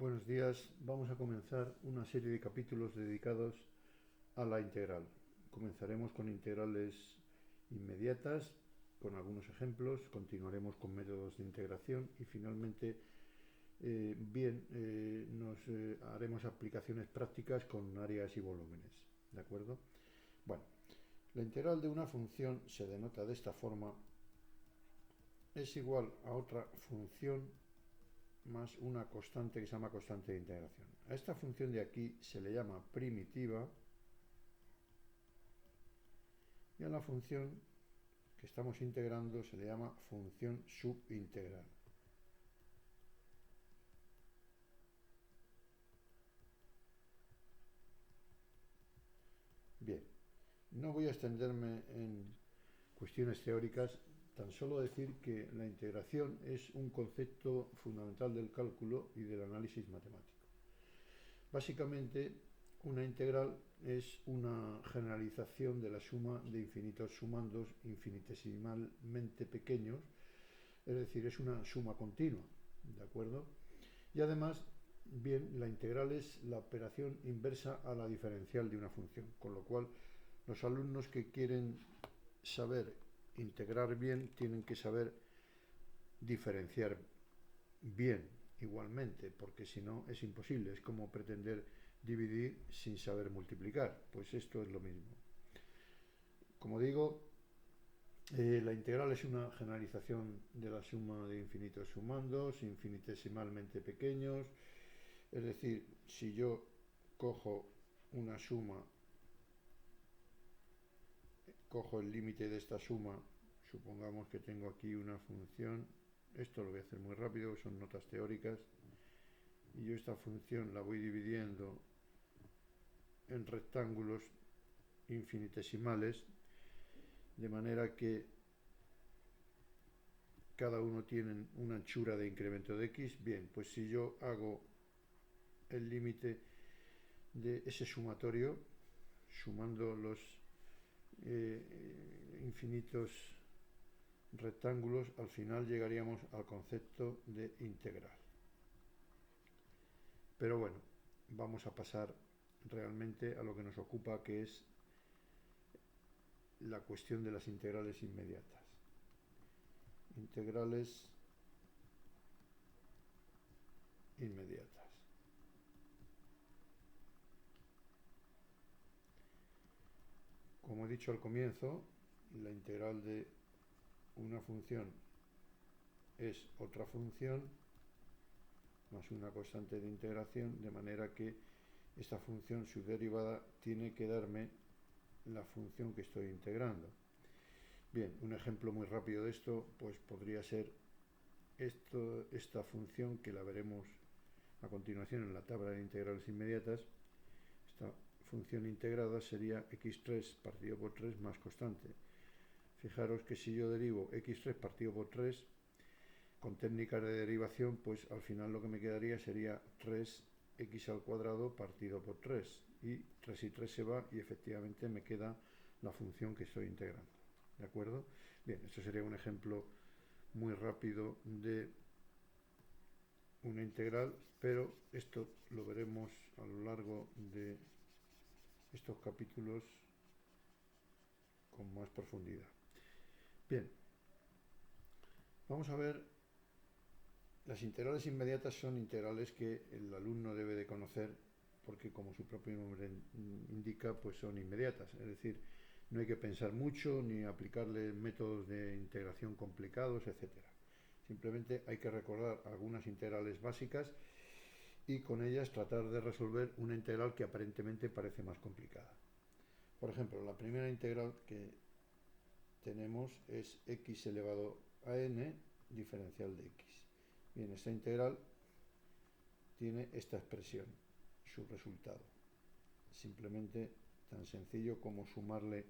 Buenos días, vamos a comenzar una serie de capítulos dedicados a la integral. Comenzaremos con integrales inmediatas, con algunos ejemplos, continuaremos con métodos de integración y finalmente haremos aplicaciones prácticas con áreas y volúmenes. ¿De acuerdo? Bueno, la integral de una función se denota de esta forma: es igual a otra función más una constante que se llama constante de integración. A esta función de aquí se le llama primitiva y a la función que estamos integrando se le llama función subintegral. Bien, no voy a extenderme en cuestiones teóricas, tan solo decir que la integración es un concepto fundamental del cálculo y del análisis matemático. Básicamente, una integral es una generalización de la suma de infinitos sumandos infinitesimalmente pequeños, es decir, es una suma continua, ¿de acuerdo? Y además, bien, la integral es la operación inversa a la diferencial de una función, con lo cual los alumnos que quieren saber integrar bien tienen que saber diferenciar bien igualmente, porque si no es imposible. Es como pretender dividir sin saber multiplicar. Pues esto es lo mismo. Como digo, la integral es una generalización de la suma de infinitos sumandos infinitesimalmente pequeños. Es decir, si yo cojo una suma, cojo el límite de esta suma, supongamos que tengo aquí una función, esto lo voy a hacer muy rápido, son notas teóricas, y yo esta función la voy dividiendo en rectángulos infinitesimales, de manera que cada uno tiene una anchura de incremento de x. Bien, pues si yo hago el límite de ese sumatorio, sumando los infinitos rectángulos, al final llegaríamos al concepto de integral. Pero bueno, vamos a pasar realmente a lo que nos ocupa, que es la cuestión de las integrales inmediatas. Integrales inmediatas. Como he dicho al comienzo, la integral de una función es otra función más una constante de integración, de manera que esta función, su derivada, tiene que darme la función que estoy integrando. Bien, un ejemplo muy rápido de esto pues podría ser esta función, que la veremos a continuación en la tabla de integrales inmediatas. Esta función integrada sería x3 partido por 3 más constante. Fijaros que si yo derivo x3 partido por 3 con técnicas de derivación, pues al final lo que me quedaría sería 3x al cuadrado partido por 3, y 3 y 3 se va y efectivamente me queda la función que estoy integrando. ¿De acuerdo? Bien, esto sería un ejemplo muy rápido de una integral, pero esto lo veremos a lo largo de estos capítulos con más profundidad. Bien, vamos a ver. Las integrales inmediatas son integrales que el alumno debe de conocer, porque como su propio nombre indica, pues son inmediatas. Es decir, no hay que pensar mucho ni aplicarle métodos de integración complicados, etcétera. Simplemente hay que recordar algunas integrales básicas y con ellas tratar de resolver una integral que aparentemente parece más complicada. Por ejemplo, la primera integral que tenemos es x elevado a n diferencial de x. Bien, esta integral tiene esta expresión, su resultado. Simplemente tan sencillo como sumarle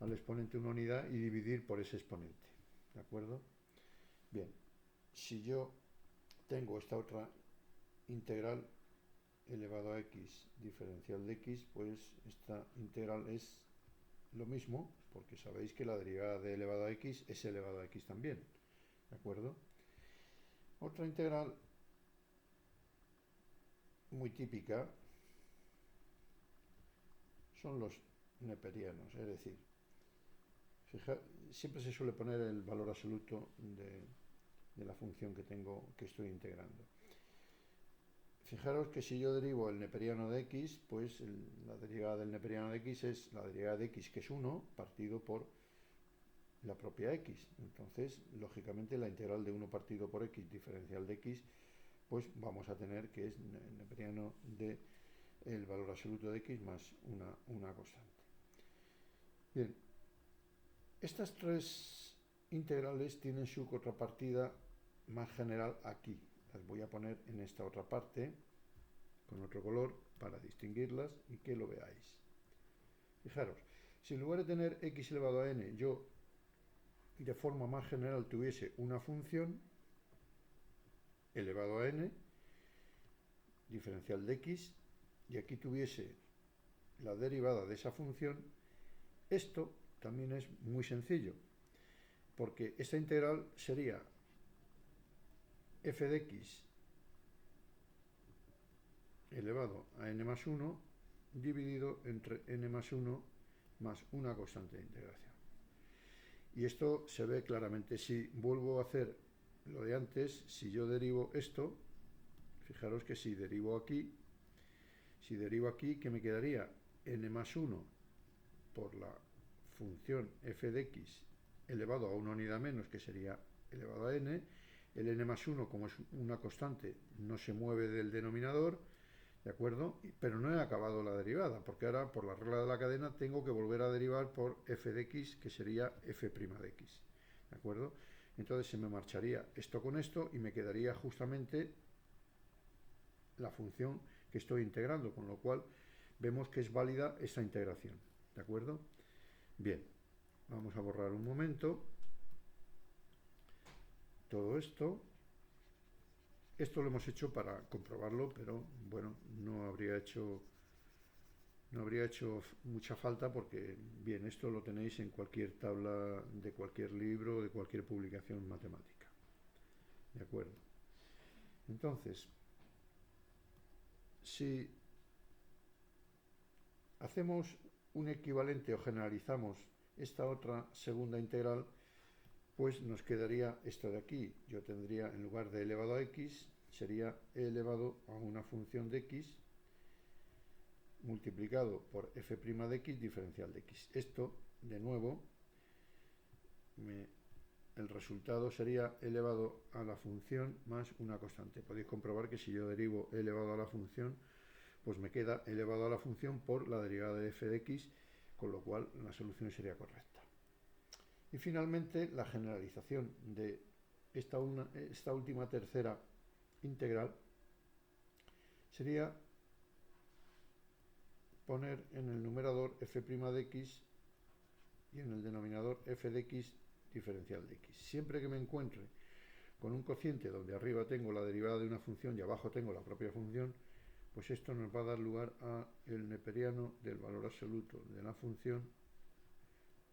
al exponente una unidad y dividir por ese exponente. ¿De acuerdo? Bien, si yo tengo esta otra integral elevado a x diferencial de x, pues esta integral es lo mismo, porque sabéis que la derivada de elevado a x es elevado a x también. ¿De acuerdo? Otra integral muy típica son los neperianos, es decir, siempre se suele poner el valor absoluto de la función que estoy integrando. Fijaros que si yo derivo el neperiano de x, pues la derivada del neperiano de x es la derivada de x, que es 1, partido por la propia x. Entonces, lógicamente, la integral de 1 partido por x diferencial de x, pues vamos a tener que es el neperiano de el valor absoluto de x más una constante. Bien, estas tres integrales tienen su contrapartida más general aquí. Las voy a poner en esta otra parte con otro color para distinguirlas y que lo veáis. Fijaros, si en lugar de tener x elevado a n, yo de forma más general tuviese una función elevado a n, diferencial de x, y aquí tuviese la derivada de esa función, esto también es muy sencillo, porque esta integral sería f de x elevado a n más 1 dividido entre n más 1 más una constante de integración. Y esto se ve claramente. Si vuelvo a hacer lo de antes, si yo derivo esto, fijaros que si derivo aquí, ¿qué me quedaría? N más 1 por la función f de x elevado a una unidad menos, que sería elevado a n. El n más 1, como es una constante, no se mueve del denominador, ¿de acuerdo? Pero no he acabado la derivada, porque ahora, por la regla de la cadena, tengo que volver a derivar por f de x, que sería f' de x, ¿de acuerdo? Entonces se me marcharía esto con esto y me quedaría justamente la función que estoy integrando, con lo cual vemos que es válida esta integración, ¿de acuerdo? Bien, vamos a borrar un momento todo esto. Esto lo hemos hecho para comprobarlo, pero bueno, no habría hecho mucha falta porque, bien, esto lo tenéis en cualquier tabla de cualquier libro, de cualquier publicación matemática. ¿De acuerdo? Entonces, si hacemos un equivalente o generalizamos esta otra segunda integral, pues nos quedaría esto de aquí. Yo tendría, en lugar de elevado a x, sería e elevado a una función de x multiplicado por f' de x diferencial de x. Esto, de nuevo, el resultado sería elevado a la función más una constante. Podéis comprobar que si yo derivo elevado a la función, pues me queda elevado a la función por la derivada de f de x, con lo cual la solución sería correcta. Y finalmente, la generalización de esta última tercera integral sería poner en el numerador f' de x y en el denominador f de x diferencial de x. Siempre que me encuentre con un cociente donde arriba tengo la derivada de una función y abajo tengo la propia función, pues esto nos va a dar lugar a el neperiano del valor absoluto de la función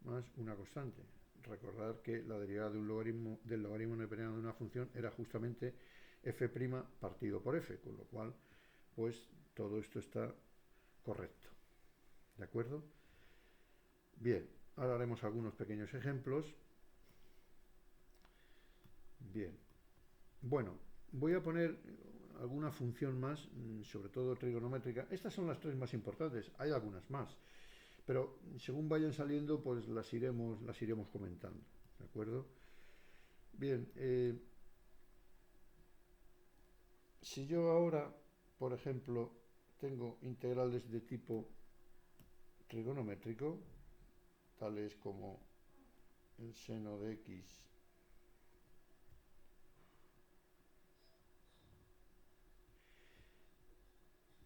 más una constante. Recordar que la derivada de del logaritmo neperiano de una función era justamente f' partido por f, con lo cual pues todo esto está correcto. ¿De acuerdo? Bien, ahora haremos algunos pequeños ejemplos. Bien, bueno, voy a poner alguna función más, sobre todo trigonométrica. Estas son las tres más importantes, hay algunas más, pero según vayan saliendo, pues las iremos comentando, ¿de acuerdo? Bien, si yo ahora, por ejemplo, tengo integrales de tipo trigonométrico, tales como el seno de x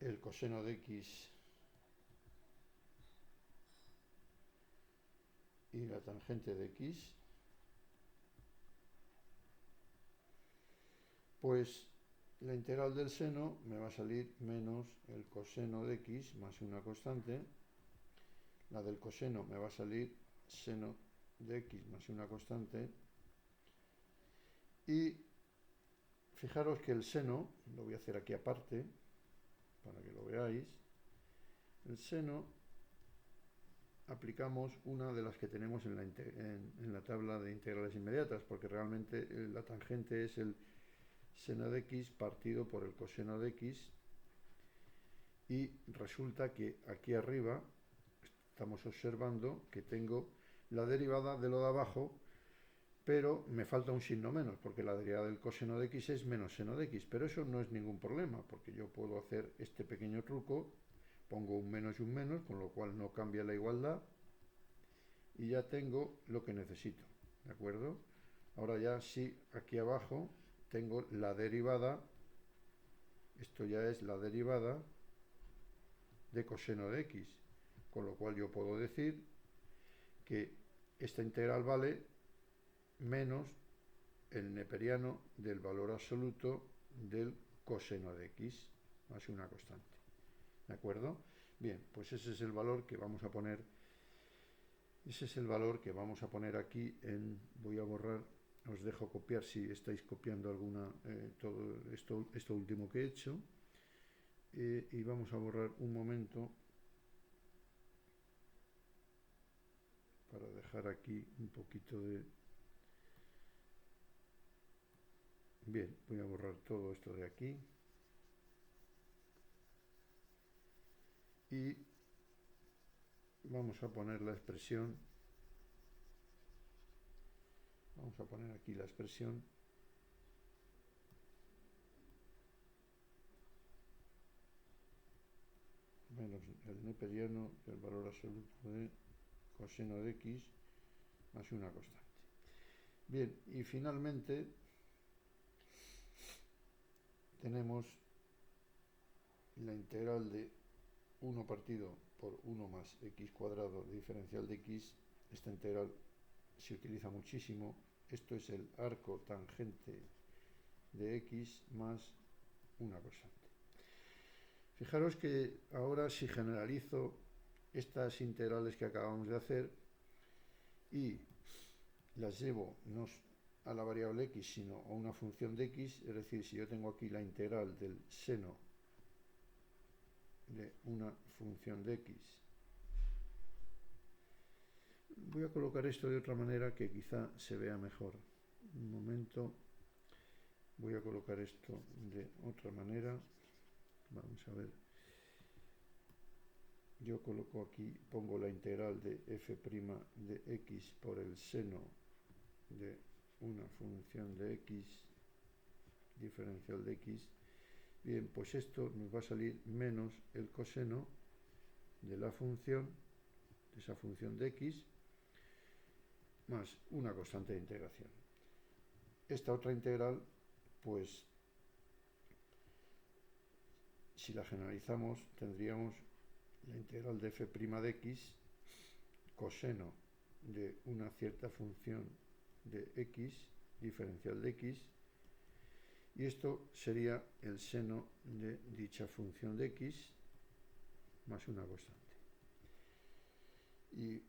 el coseno de x y la tangente de x, pues la integral del seno me va a salir menos el coseno de x más una constante. La del coseno me va a salir seno de x más una constante. Y fijaros que el seno, lo voy a hacer aquí aparte, para que lo veáis. El seno, aplicamos una de las que tenemos en la tabla de integrales inmediatas, porque realmente la tangente es el seno de x partido por el coseno de x, y resulta que aquí arriba estamos observando que tengo la derivada de lo de abajo, pero me falta un signo menos, porque la derivada del coseno de x es menos seno de x, pero eso no es ningún problema, porque yo puedo hacer este pequeño truco, pongo un menos y un menos, con lo cual no cambia la igualdad, y ya tengo lo que necesito, ¿de acuerdo? Ahora ya sí, aquí abajo tengo la derivada, esto ya es la derivada de coseno de x, con lo cual yo puedo decir que esta integral vale menos el neperiano del valor absoluto del coseno de x más una constante, ¿de acuerdo? Bien, pues ese es el valor que vamos a poner, aquí voy a borrar, os dejo copiar si estáis copiando todo esto último que he hecho, y vamos a borrar un momento para dejar aquí un poquito de... Bien, voy a borrar todo esto de aquí y vamos a poner la expresión, vamos a poner aquí la expresión menos el neperiano del valor absoluto de coseno de x más una constante. Bien, y finalmente tenemos la integral de 1 partido por 1 más x cuadrado diferencial de x. Esta integral se utiliza muchísimo. Esto es el arco tangente de x más una constante. Fijaros que ahora si generalizo estas integrales que acabamos de hacer y las llevo no a la variable x sino a una función de x, es decir, si yo tengo aquí la integral del seno de una función de x, voy a colocar esto de otra manera que quizá se vea mejor. Un momento, voy a colocar esto de otra manera. Vamos a ver, yo coloco aquí, pongo la integral de f' de x por el seno de una función de x diferencial de x. Bien, pues esto nos va a salir menos el coseno de la función, de esa función de x, más una constante de integración. Esta otra integral, pues si la generalizamos, tendríamos la integral de f' de x, coseno de una cierta función de x, diferencial de x, y esto sería el seno de dicha función de x más una constante. Y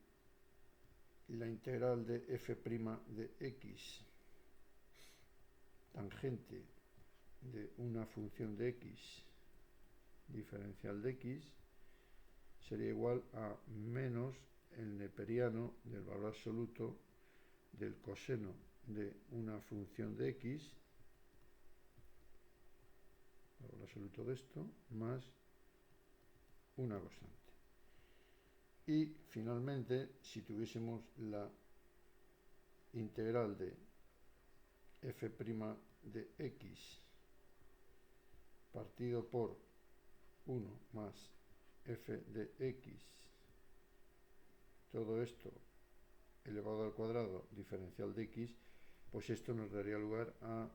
la integral de f' de x tangente de una función de x diferencial de x sería igual a menos el neperiano del valor absoluto del coseno de una función de x, el valor absoluto de esto, más una constante. Y finalmente, si tuviésemos la integral de f' de x partido por 1 más f de x, todo esto elevado al cuadrado diferencial de x, pues esto nos daría lugar a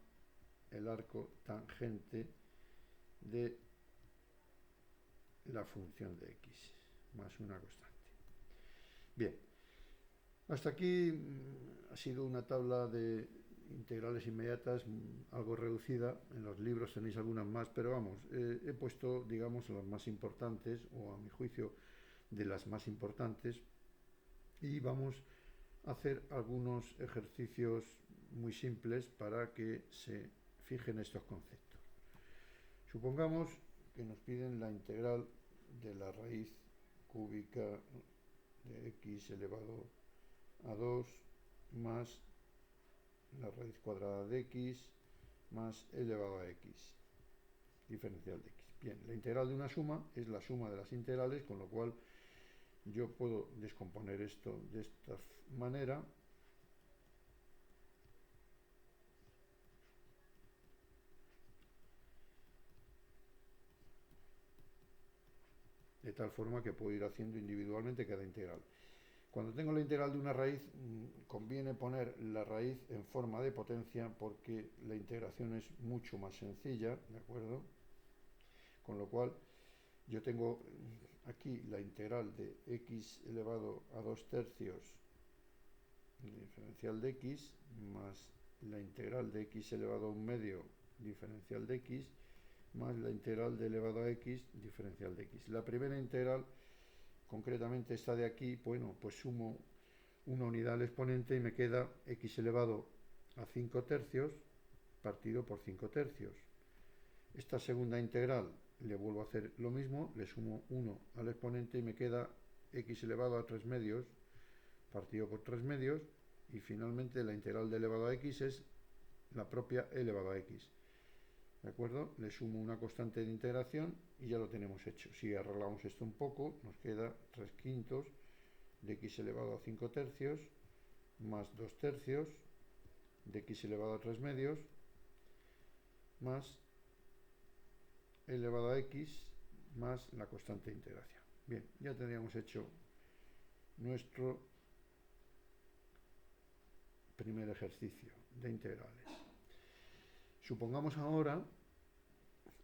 el arco tangente de la función de x más una constante. Bien, hasta aquí ha sido una tabla de integrales inmediatas algo reducida. En los libros tenéis algunas más, pero vamos, he puesto, digamos, las más importantes, o a mi juicio de las más importantes, y vamos a hacer algunos ejercicios muy simples para que se fijen estos conceptos. Supongamos que nos piden la integral de la raíz cúbica de x elevado a 2 más la raíz cuadrada de x más elevado a x, diferencial de x. Bien, la integral de una suma es la suma de las integrales, con lo cual yo puedo descomponer esto de esta manera. De tal forma que puedo ir haciendo individualmente cada integral. Cuando tengo la integral de una raíz, conviene poner la raíz en forma de potencia porque la integración es mucho más sencilla, ¿de acuerdo? Con lo cual, yo tengo aquí la integral de x elevado a 2 tercios diferencial de x más la integral de x elevado a 1 medio diferencial de x más la integral de elevado a x diferencial de x. La primera integral, concretamente esta de aquí, bueno, pues sumo una unidad al exponente y me queda x elevado a 5 tercios partido por 5 tercios. Esta segunda integral le vuelvo a hacer lo mismo, le sumo 1 al exponente y me queda x elevado a 3 medios partido por 3 medios, y finalmente la integral de elevado a x es la propia elevado a x. ¿De acuerdo? Le sumo una constante de integración y ya lo tenemos hecho. Si arreglamos esto un poco, nos queda 3 quintos de x elevado a 5 tercios más 2 tercios de x elevado a 3 medios más elevado a x más la constante de integración. Bien, ya tendríamos hecho nuestro primer ejercicio de integrales. Supongamos ahora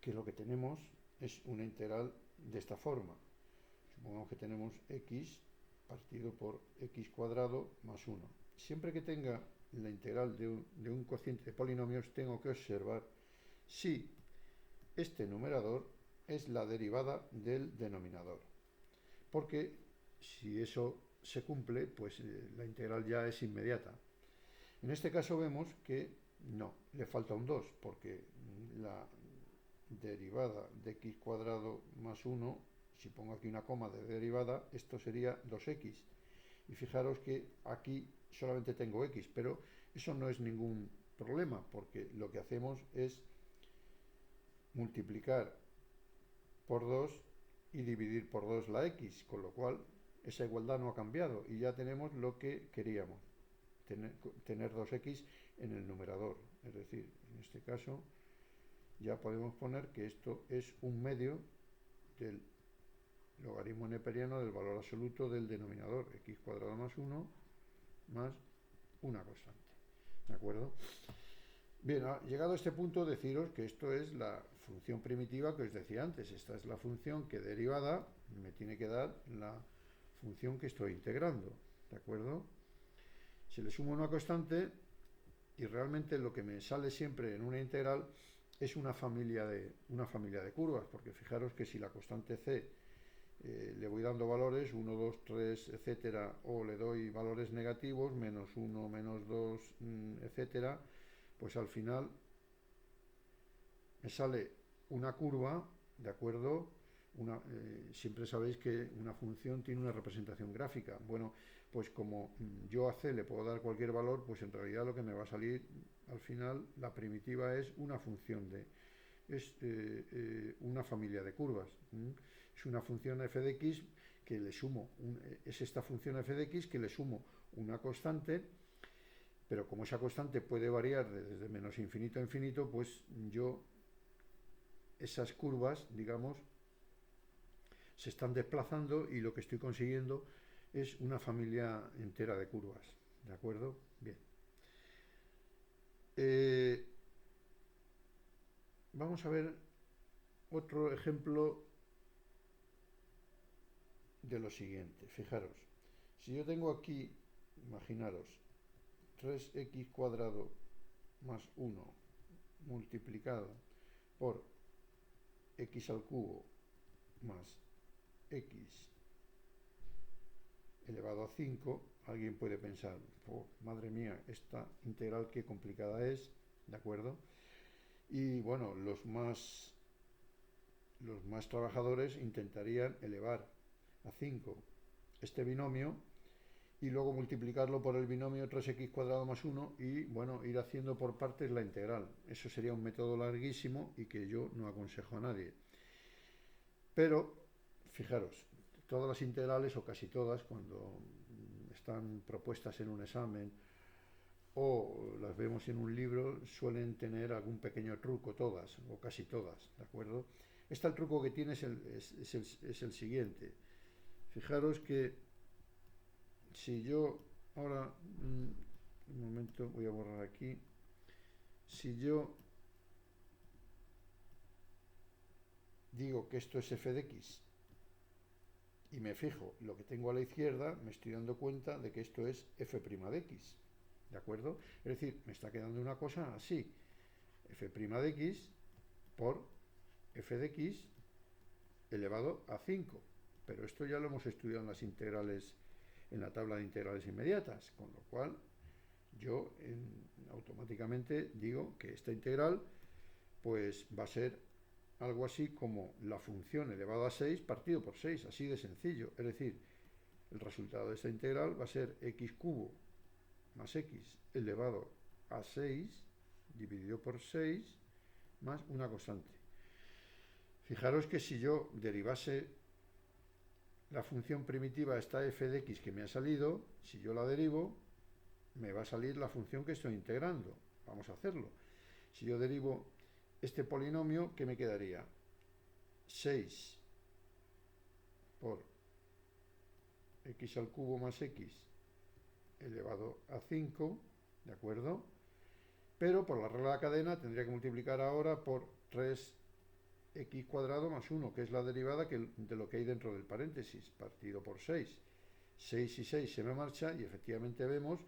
que lo que tenemos es una integral de esta forma. Supongamos que tenemos x partido por x cuadrado más 1. Siempre que tenga la integral de un cociente de polinomios, tengo que observar si este numerador es la derivada del denominador. Porque si eso se cumple, pues la integral ya es inmediata. En este caso vemos que no, le falta un 2, porque la derivada de x cuadrado más 1, si pongo aquí una coma de derivada, esto sería 2x. Y fijaros que aquí solamente tengo x, pero eso no es ningún problema, porque lo que hacemos es multiplicar por 2 y dividir por 2 la x, con lo cual esa igualdad no ha cambiado y ya tenemos lo que queríamos, tener 2x en el numerador. Es decir, en este caso ya podemos poner que esto es un medio del logaritmo neperiano del valor absoluto del denominador, x cuadrado más 1 más una constante. ¿De acuerdo? Bien, llegado a este punto, deciros que esto es la función primitiva que os decía antes. Esta es la función que derivada me tiene que dar la función que estoy integrando. ¿De acuerdo? Si le sumo una constante, y realmente lo que me sale siempre en una integral es una familia de curvas, porque fijaros que si la constante c le voy dando valores, 1, 2, 3, etcétera, o le doy valores negativos, menos 1, menos 2, etcétera, pues al final me sale una curva, ¿de acuerdo? Siempre sabéis que una función tiene una representación gráfica. Bueno, pues como yo a c le puedo dar cualquier valor, pues en realidad lo que me va a salir al final, la primitiva es una función es una familia de curvas. Es una función f de x que le sumo, es esta función f de x que le sumo una constante, pero como esa constante puede variar desde menos infinito a infinito, pues yo esas curvas, digamos, se están desplazando y lo que estoy consiguiendo es una familia entera de curvas. ¿De acuerdo? Bien. Vamos a ver otro ejemplo de lo siguiente. Fijaros, si yo tengo aquí, imaginaros, 3x cuadrado más 1 multiplicado por x al cubo más x elevado a 5, alguien puede pensar, oh, madre mía, esta integral qué complicada es, ¿de acuerdo? Y bueno, los más los más trabajadores intentarían elevar a 5 este binomio y luego multiplicarlo por el binomio 3x cuadrado más 1 y, bueno, ir haciendo por partes la integral. Eso sería un método larguísimo y que yo no aconsejo a nadie. Pero, fijaros, todas las integrales, o casi todas, cuando están propuestas en un examen o las vemos en un libro, suelen tener algún pequeño truco, todas, o casi todas, ¿de acuerdo? El truco que tiene es el siguiente. Fijaros que si yo ahora, un momento, voy a borrar aquí, si yo digo que esto es f de x y me fijo lo que tengo a la izquierda, me estoy dando cuenta de que esto es f' de x, ¿de acuerdo? Es decir, me está quedando una cosa así, f' de x por f de x elevado a 5, pero esto ya lo hemos estudiado en las integrales, en la tabla de integrales inmediatas, con lo cual yo automáticamente digo que esta integral pues va a ser algo así como la función elevado a 6 partido por 6, así de sencillo. Es decir, el resultado de esta integral va a ser x cubo más x elevado a 6 dividido por 6 más una constante. Fijaros que si yo derivase la función primitiva, esta f de x que me ha salido, si yo la derivo, me va a salir la función que estoy integrando. Vamos a hacerlo. Si yo derivo este polinomio, ¿qué me quedaría? 6 por x al cubo más x elevado a 5, ¿de acuerdo? Pero por la regla de la cadena tendría que multiplicar ahora por 3x cuadrado más 1, que es la derivada de lo que hay dentro del paréntesis, partido por 6. 6 y 6 se me marcha y efectivamente vemos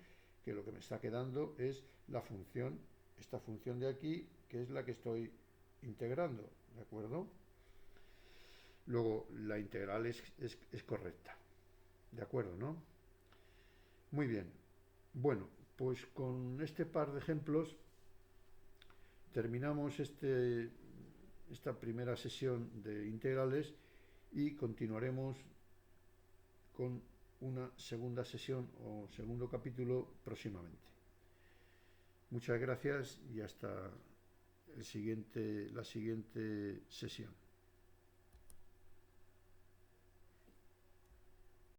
que lo que me está quedando es la función, esta función de aquí, que es la que estoy integrando, ¿de acuerdo? Luego, la integral es correcta, ¿de acuerdo, no? Muy bien. Bueno, pues con este par de ejemplos terminamos esta primera sesión de integrales y continuaremos con una segunda sesión o segundo capítulo próximamente. Muchas gracias y hasta la siguiente sesión.